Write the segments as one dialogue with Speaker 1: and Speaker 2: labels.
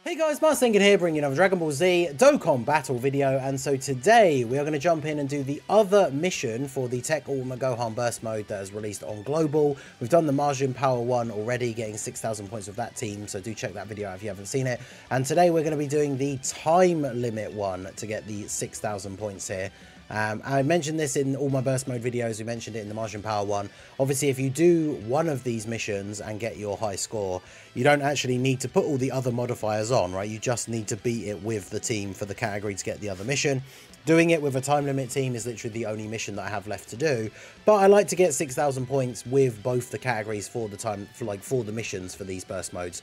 Speaker 1: Hey guys, Marcinkin here, bringing you another Dragon Ball Z Dokkan battle video, and so today we are going to jump in and do the other mission for the Tech Ultimate Gohan Burst mode that is released on Global. We've done the Margin Power 1 already, getting 6,000 points with that team, so do check that video out if you haven't seen it. And today we're going to be doing the time limit one to get the 6,000 points here. I mentioned this in all my burst mode videos. We mentioned it in the Margin Power one. Obviously, if you do one of these missions and get your high score, you don't actually need to put all the other modifiers on, right? You just need to beat it with the team for the category to get the other mission. Doing it with a time limit team is literally the only mission that I have left to do. But I like to get 6,000 points with both the categories for the time, for the missions for these burst modes,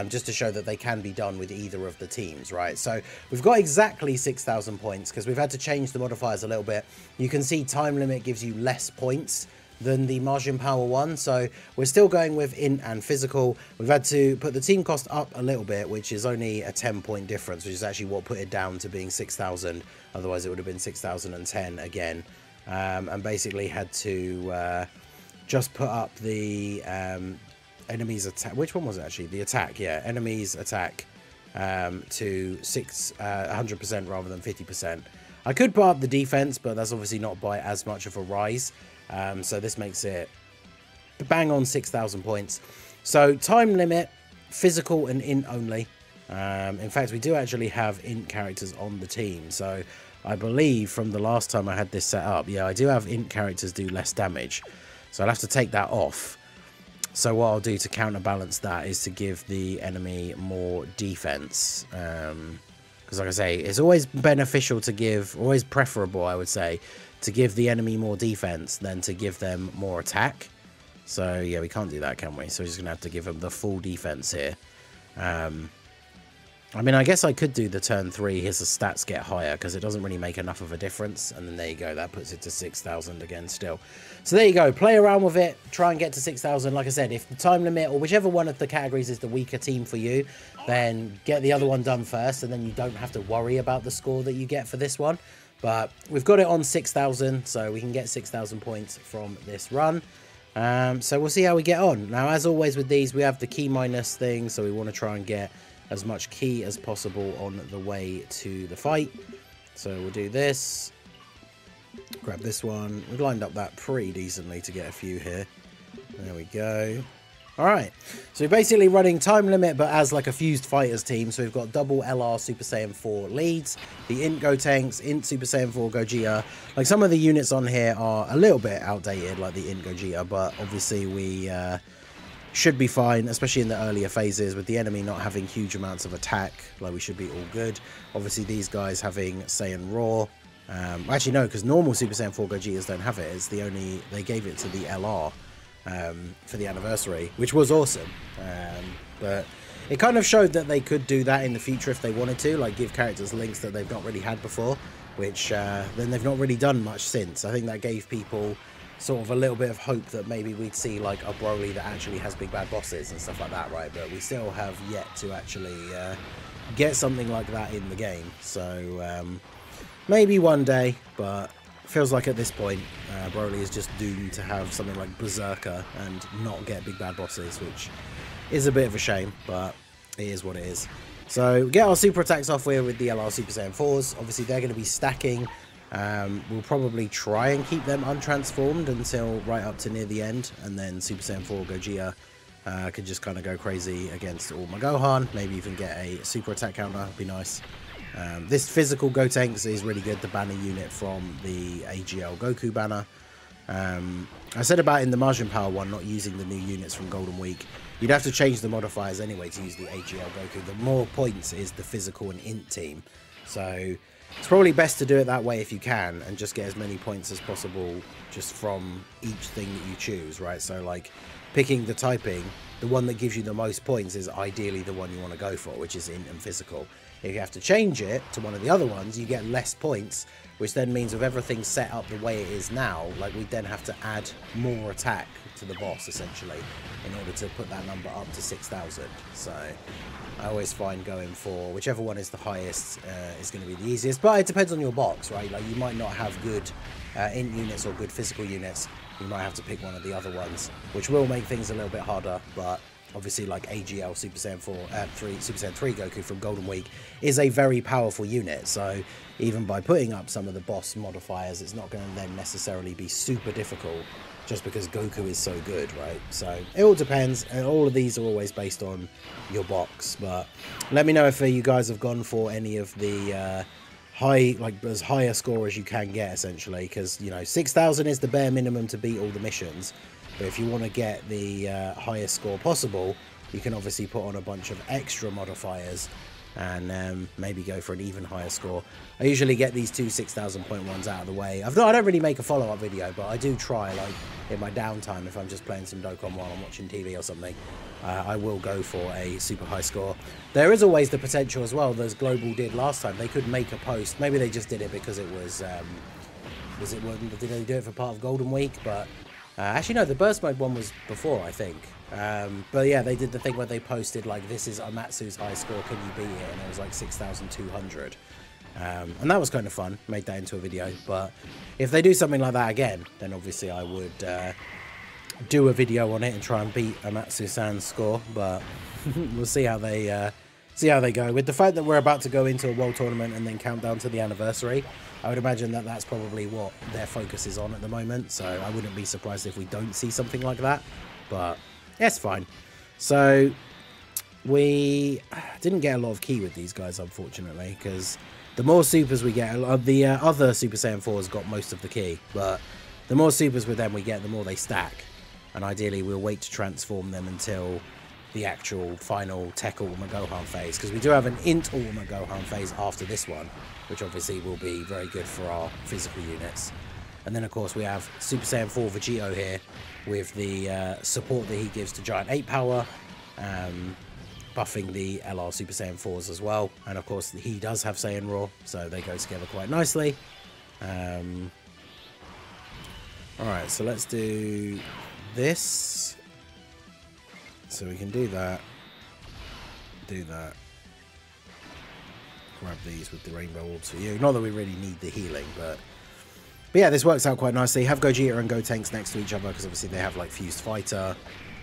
Speaker 1: just to show that they can be done with either of the teams, right? So we've got exactly 6,000 points because we've had to change the modifiers a little bit. You can see time limit gives you less points than the Margin Power 1, so we're still going with int and physical. We've had to put the team cost up a little bit, which is only a 10-point difference, which is actually what put it down to being 6,000. Otherwise it would have been 6,010 again. And basically had to just put up the enemies attack. Which one was it actually? The attack, yeah, enemies attack to 100% rather than 50%. I could put up the defense, but that's obviously not by as much of a rise. So this makes it bang on 6,000 points. So time limit, physical and int only. In fact, we do actually have int characters on the team. So I believe from the last time I had this set up, yeah, I do have int characters do less damage. So I'll have to take that off. So what I'll do to counterbalance that is to give the enemy more defense. Because like I say, it's always beneficial to give, always preferable, I would say, to give the enemy more defense than to give them more attack. So yeah, we can't do that, can we? So we're just gonna have to give them the full defense here. I mean, I guess I could do the turn 3, his stats get higher, because it doesn't really make enough of a difference. And then there you go, that puts it to 6,000 again still. So there you go, play around with it, try and get to 6,000. Like I said, if the time limit, or whichever one of the categories is the weaker team for you, then get the other one done first, and then you don't have to worry about the score that you get for this one. But we've got it on 6,000, so we can get 6,000 points from this run. So we'll see how we get on. Now, as always with these, we have the key minus thing, so we want to try and get as much key as possible on the way to the fight. So we'll do this. Grab this one. We've lined up that pretty decently to get a few here. There we go. Alright, so we're basically running time limit, but as like a fused fighters team. So we've got double LR Super Saiyan 4 leads, the int Gotenks, int Super Saiyan 4 Gogeta. Like some of the units on here are a little bit outdated, like the int Gogeta, but obviously we should be fine, especially in the earlier phases with the enemy not having huge amounts of attack. Like we should be all good. Obviously these guys having Saiyan Raw. Actually no, because normal Super Saiyan 4 Gogetas don't have it. It's the only, they gave it to the LR. For the anniversary, which was awesome, but it kind of showed that they could do that in the future if they wanted to, like give characters links that they've not really had before, which then they've not really done much since. I think that gave people sort of a little bit of hope that maybe we'd see like a Broly that actually has big bad bosses and stuff like that, right? But we still have yet to actually get something like that in the game, so maybe one day, but feels like at this point, Broly is just doomed to have something like Berserker and not get big bad bosses, which is a bit of a shame, but it is what it is. So get our super attacks off here with the LR Super Saiyan 4s. Obviously they're going to be stacking. We'll probably try and keep them untransformed until right up to near the end, and then Super Saiyan 4 Gogeta could just kind of go crazy against all my Gohan. Maybe even get a super attack counter, would be nice. This physical Gotenks is really good, the banner unit from the AGL Goku banner. I said about in the Margin Power one not using the new units from Golden Week. You'd have to change the modifiers anyway to use the AGL Goku. The more points is the physical and int team. So it's probably best to do it that way if you can, and just get as many points as possible just from each thing that you choose, right? So like picking the typing, the one that gives you the most points is ideally the one you want to go for, which is int and physical. If you have to change it to one of the other ones, you get less points, which then means with everything set up the way it is now, like we then have to add more attack to the boss, essentially, in order to put that number up to 6,000. So I always find going for whichever one is the highest is going to be the easiest, but it depends on your box, right? Like you might not have good int units or good physical units. You might have to pick one of the other ones, which will make things a little bit harder, but obviously like AGL Super Saiyan 3 Super Saiyan 3 Goku from Golden Week is a very powerful unit, so even by putting up some of the boss modifiers, it's not going to then necessarily be super difficult just because Goku is so good, right? So it all depends, and all of these are always based on your box. But let me know if you guys have gone for any of the as high a score as you can get, essentially, because, you know, 6,000 is the bare minimum to beat all the missions. But if you want to get the highest score possible, you can obviously put on a bunch of extra modifiers and maybe go for an even higher score. I usually get these two 6,000 point ones out of the way. I don't really make a follow-up video, but I do try, like, in my downtime, if I'm just playing some Dokkan while I'm watching TV or something, I will go for a super high score. There is always the potential as well, as Global did last time. They could make a post. Maybe they just did it because it was did they do it for part of Golden Week? But actually, no, the Burst Mode one was before, I think. But yeah, they did the thing where they posted, like, this is Amatsu's high score, can you beat it? And it was like 6,200. And that was kind of fun, made that into a video. But if they do something like that again, then obviously I would do a video on it and try and beat Amatsu-san's score. But we'll see how they go. With the fact that we're about to go into a world tournament and then count down to the anniversary, I would imagine that that's probably what their focus is on at the moment. So I wouldn't be surprised if we don't see something like that. But yeah, it's fine. So we didn't get a lot of key with these guys, unfortunately, because the more supers we get, the other Super Saiyan 4s got most of the key, but the more supers with them we get, the more they stack. And ideally we'll wait to transform them until the actual final Tech Ultimate Gohan phase, because we do have an Int Ultimate Gohan phase after this one, which obviously will be very good for our physical units. And then of course we have Super Saiyan 4 Vegito here with the support that he gives to Giant 8 power, buffing the LR Super Saiyan 4s as well. And of course he does have Saiyan Raw, so they go together quite nicely. Alright, so let's do this. So we can do that. Grab these with the rainbow orbs for you. Not that we really need the healing, but yeah, this works out quite nicely. Have Gogeta and Gotenks next to each other because obviously they have like Fused Fighter.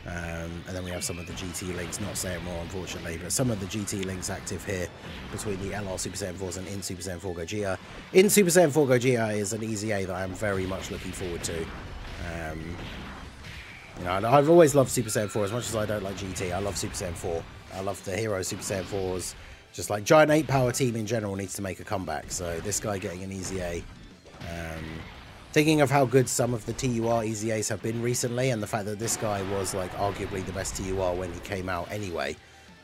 Speaker 1: And then we have some of the GT links, not Saiyan Raw unfortunately, but some of the GT links active here between the LR Super Saiyan 4s and in Super Saiyan 4 Gogeta. In Super Saiyan 4 Gogeta is an easy A that I'm very much looking forward to. You know, I've always loved Super Saiyan 4 as much as I don't like GT. I love Super Saiyan 4. I love the hero Super Saiyan 4s. Just like Giant 8 power team in general needs to make a comeback. So this guy getting an easy A. Thinking of how good some of the TUR Easy A's have been recently, and the fact that this guy was like arguably the best TUR when he came out anyway,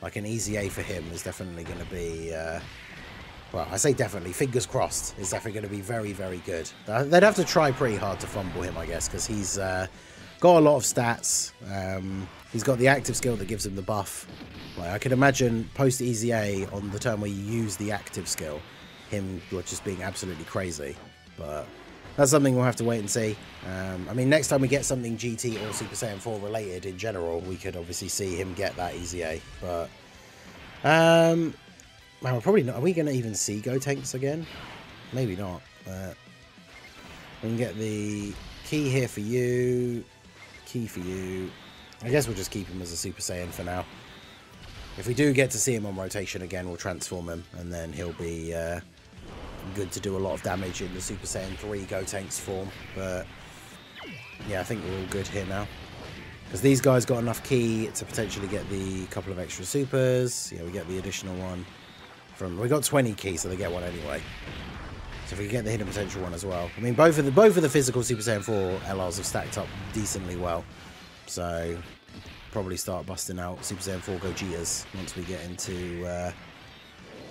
Speaker 1: like an Easy A for him is definitely going to be, well, I say definitely, fingers crossed, is definitely going to be very, very good. They'd have to try pretty hard to fumble him, I guess, because he's got a lot of stats. He's got the active skill that gives him the buff. Like, I can imagine post Easy A on the turn where you use the active skill, him just being absolutely crazy, but that's something we'll have to wait and see. I mean, next time we get something GT or Super Saiyan 4 related in general, we could obviously see him get that Easy A. But, well, we're probably not. Are we going to even see Gotenks again? Maybe not. But we can get the key here for you. Key for you. I guess we'll just keep him as a Super Saiyan for now. If we do get to see him on rotation again, we'll transform him, and then he'll be good to do a lot of damage in the Super Saiyan 3 Gotenks form. But yeah, I think we're all good here now, because these guys got enough key to potentially get the couple of extra supers. Yeah, we get the additional one from, we got 20 key, so they get one anyway. So if we get the hidden potential one as well. I mean, both of the physical Super Saiyan 4 LRs have stacked up decently well, so probably start busting out Super Saiyan 4 Gogetas once we get into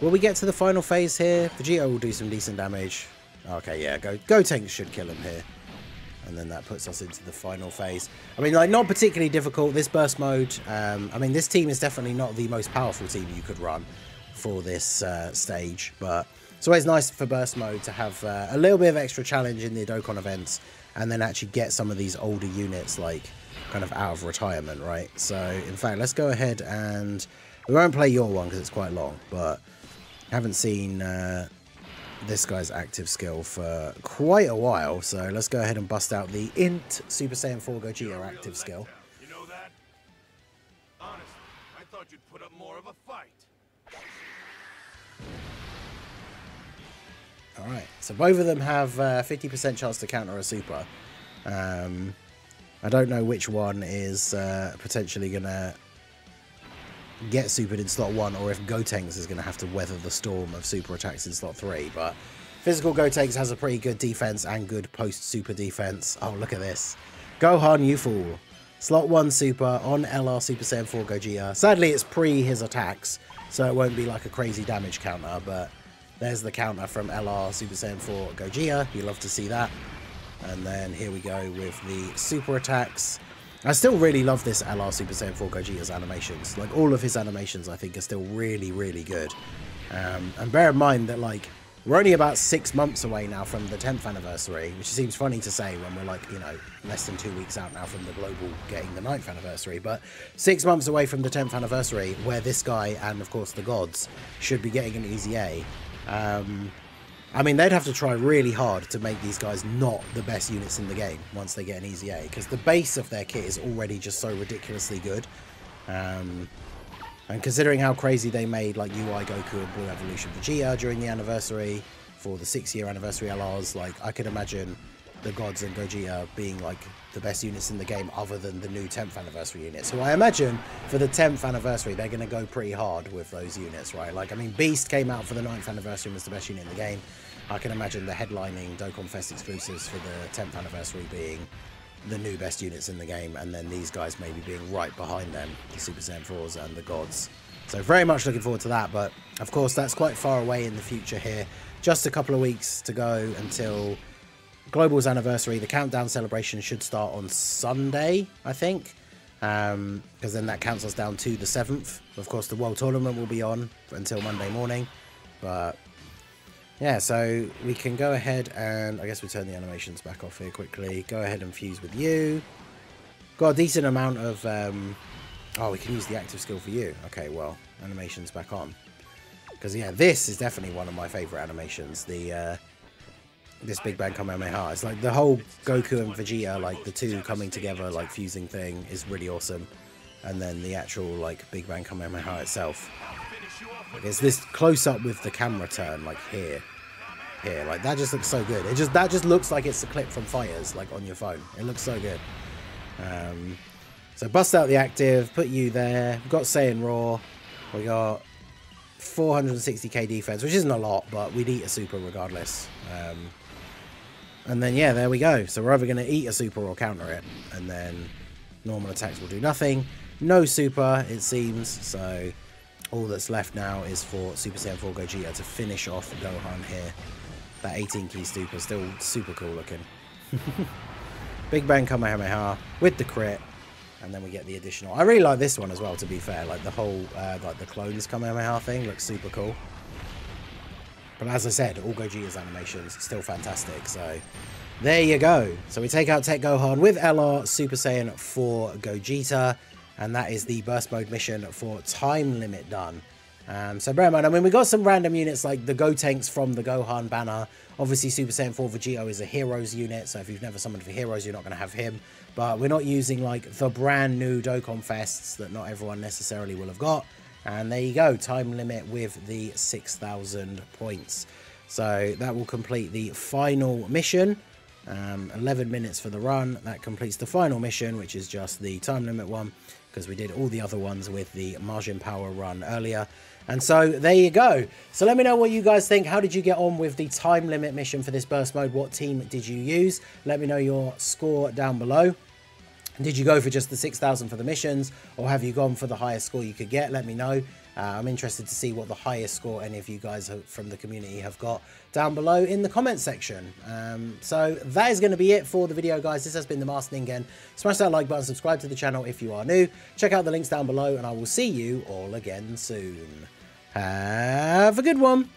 Speaker 1: will we get to the final phase here? Vegeta will do some decent damage. Okay, yeah, Gotenks should kill him here. And then that puts us into the final phase. I mean, like, not particularly difficult. This burst mode, I mean, this team is definitely not the most powerful team you could run for this stage. But it's always nice for burst mode to have a little bit of extra challenge in the Dokkan events. And then actually get some of these older units, like, kind of out of retirement, right? So, in fact, let's go ahead and we won't play your one because it's quite long, but haven't seen this guy's active skill for quite a while, so let's go ahead and bust out the Int Super Saiyan 4 Gogeta active skill.
Speaker 2: You know that? Honestly. thought you'd put up more of a fight.
Speaker 1: Alright, so both of them have 50% chance to counter a super. I don't know which one is potentially going to get supered in slot 1, or if Gotenks is going to have to weather the storm of super attacks in slot 3. But physical Gotenks has a pretty good defense and good post-super defense. Oh, look at this. Gohan, you fool. Slot 1 super on LR Super Saiyan 4 Gogeta. Sadly, it's pre his attacks, so it won't be like a crazy damage counter, but there's the counter from LR Super Saiyan 4 Gogeta. You love to see that. And then here we go with the super attacks. I still really love this LR Super Saiyan 4 Gogeta's animations. Like, all of his animations, I think, are still really, really good. And bear in mind that, like, we're only about 6 months away now from the 10th anniversary, which seems funny to say when we're, like, you know, less than 2 weeks out now from the global getting the 9th anniversary. But 6 months away from the 10th anniversary, where this guy and, of course, the gods should be getting an easy A. I mean, they'd have to try really hard to make these guys not the best units in the game once they get an easy A, because the base of their kit is already just so ridiculously good. And considering how crazy they made, like, UI Goku and Blue Evolution Vegeta during the anniversary for the 6-year anniversary LRs, like, I could imagine the gods and Gogeta being, like, the best units in the game other than the new 10th anniversary units. So I imagine for the 10th anniversary, they're going to go pretty hard with those units, right? Like, I mean, Beast came out for the 9th anniversary and was the best unit in the game. I can imagine the headlining Dokkan Fest exclusives for the 10th anniversary being the new best units in the game, and then these guys maybe being right behind them, the Super Saiyan 4s and the gods. So very much looking forward to that, but of course that's quite far away in the future here. Just a couple of weeks to go until Global's anniversary. The countdown celebration should start on Sunday, I think, because then that counts us down to the 7th. Of course, the World Tournament will be on until Monday morning, but yeah, so we can go ahead and I guess we turn the animations back off here quickly. Go ahead and fuse with you. Got a decent amount of oh, we can use the active skill for you. Okay, well, animations back on, because yeah, this is definitely one of my favorite animations. The this Big Bang Kamehameha. It's like the whole Goku and Vegeta, like the two coming together, like fusing thing, is really awesome. And then the actual like Big Bang Kamehameha itself. Like, it's this close up with the camera turn, like here, like that just looks so good. That just looks like it's a clip from Fires, like on your phone. It looks so good. So bust out the active, put you there. We've got Saiyan Raw. We got 460k defense, which isn't a lot, but we'd eat a super regardless. And then yeah, there we go. So we're either going to eat a super or counter it, and then normal attacks will do nothing. No super, it seems. So all that's left now is for Super Saiyan 4 Gogeta to finish off Gohan here. That 18 key super, still super cool looking. Big Bang Kamehameha with the crit, and then we get the additional. I really like this one as well, to be fair. Like the whole like the clones Kamehameha thing looks super cool. But as I said, all Gogeta's animations still fantastic. So there you go. So we take out Tech Gohan with LR Super Saiyan 4 Gogeta. And that is the burst mode mission for Time Limit done. So bear in mind, I mean, we got some random units like the Gotenks from the Gohan banner. Obviously, Super Saiyan 4 Vegeta is a Heroes unit, so if you've never summoned for Heroes, you're not going to have him. But we're not using, like, the brand new Dokkan Fests that not everyone necessarily will have got. And there you go, Time Limit with the 6,000 points. So that will complete the final mission. 11 minutes for the run. That completes the final mission, which is just the Time Limit one, because we did all the other ones with the Margin Power run earlier. And so there you go. So let me know what you guys think. How did you get on with the Time Limit mission for this burst mode? What team did you use? Let me know your score down below. Did you go for just the 6,000 for the missions, or have you gone for the highest score you could get? Let me know. I'm interested to see what the highest score any of you guys from the community have got down below in the comment section. So that is going to be it for the video, guys. This has been the Master Ningen. Smash that like button, subscribe to the channel if you are new. Check out the links down below, and I will see you all again soon. Have a good one.